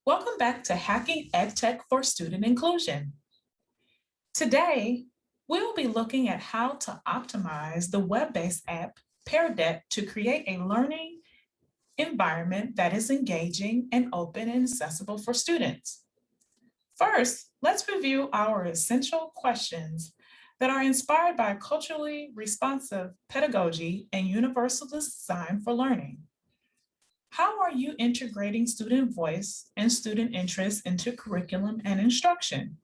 Welcome back to Hacking EdTech for Student Inclusion. Today, we'll be looking at how to optimize the web-based app Pear to create a learning environment that is engaging and open and accessible for students. First, let's review our essential questions that are inspired by culturally responsive pedagogy and universal design for learning. How are you integrating student voice and student interest into curriculum and instruction?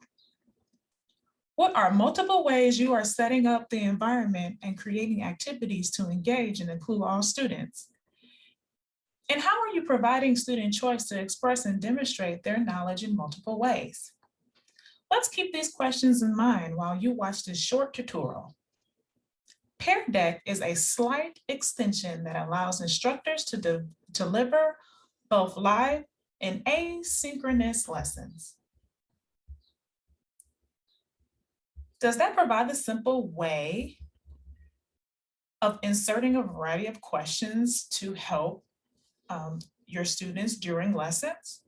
What are multiple ways you are setting up the environment and creating activities to engage and include all students? And how are you providing student choice to express and demonstrate their knowledge in multiple ways? Let's keep these questions in mind while you watch this short tutorial. Pear Deck is a slight extension that allows instructors to deliver both live and asynchronous lessons. Does that provide a simple way of inserting a variety of questions to help your students during lessons?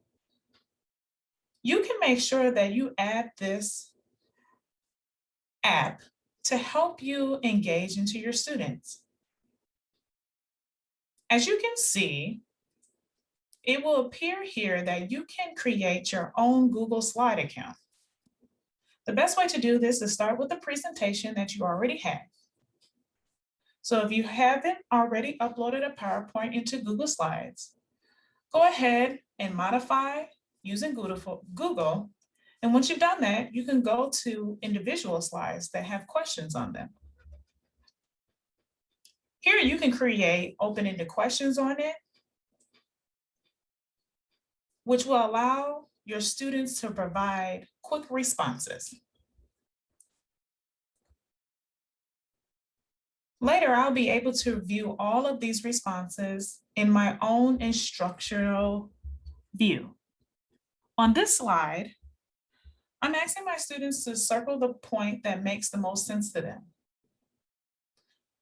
You can make sure that you add this app to help you engage into your students. As you can see, it will appear here that you can create your own Google Slide account. The best way to do this is start with the presentation that you already have. So if you haven't already uploaded a PowerPoint into Google Slides, go ahead and modify using Google. And once you've done that, you can go to individual slides that have questions on them. Here you can create open-ended questions on it, which will allow your students to provide quick responses. Later, I'll be able to view all of these responses in my own instructional view. On this slide, I'm asking my students to circle the point that makes the most sense to them.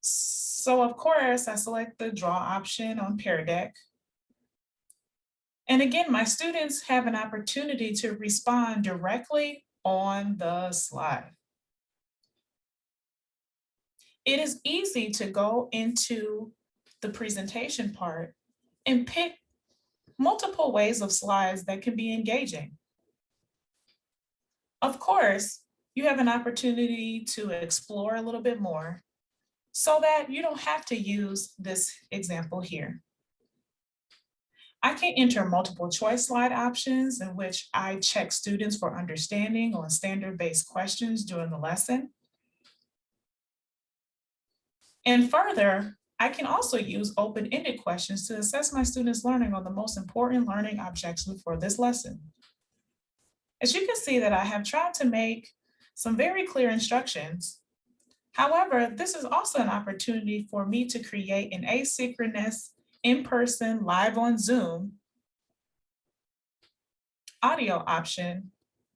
So of course, I select the draw option on Pear Deck. And again, my students have an opportunity to respond directly on the slide. It is easy to go into the presentation part and pick multiple ways of slides that can be engaging. Of course, you have an opportunity to explore a little bit more so that you don't have to use this example here. I can enter multiple choice slide options in which I check students for understanding on standard-based questions during the lesson. And further, I can also use open-ended questions to assess my students' learning on the most important learning objectives for this lesson. As you can see that I have tried to make some very clear instructions. However, this is also an opportunity for me to create an asynchronous, in-person, live on Zoom audio option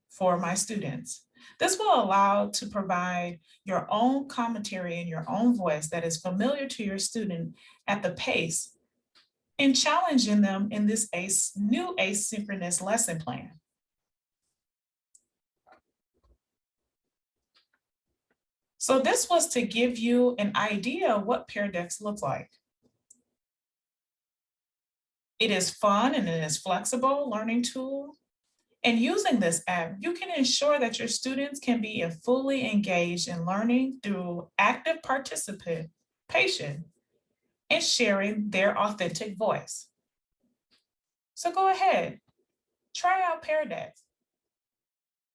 for my students. This will allow to provide your own commentary in your own voice that is familiar to your student at the pace and challenging them in this new asynchronous lesson plan. So this was to give you an idea of what Pear Decks look like. It is fun and it is flexible learning tool. And using this app, you can ensure that your students can be fully engaged in learning through active participation and sharing their authentic voice. So go ahead, try out Pear Decks.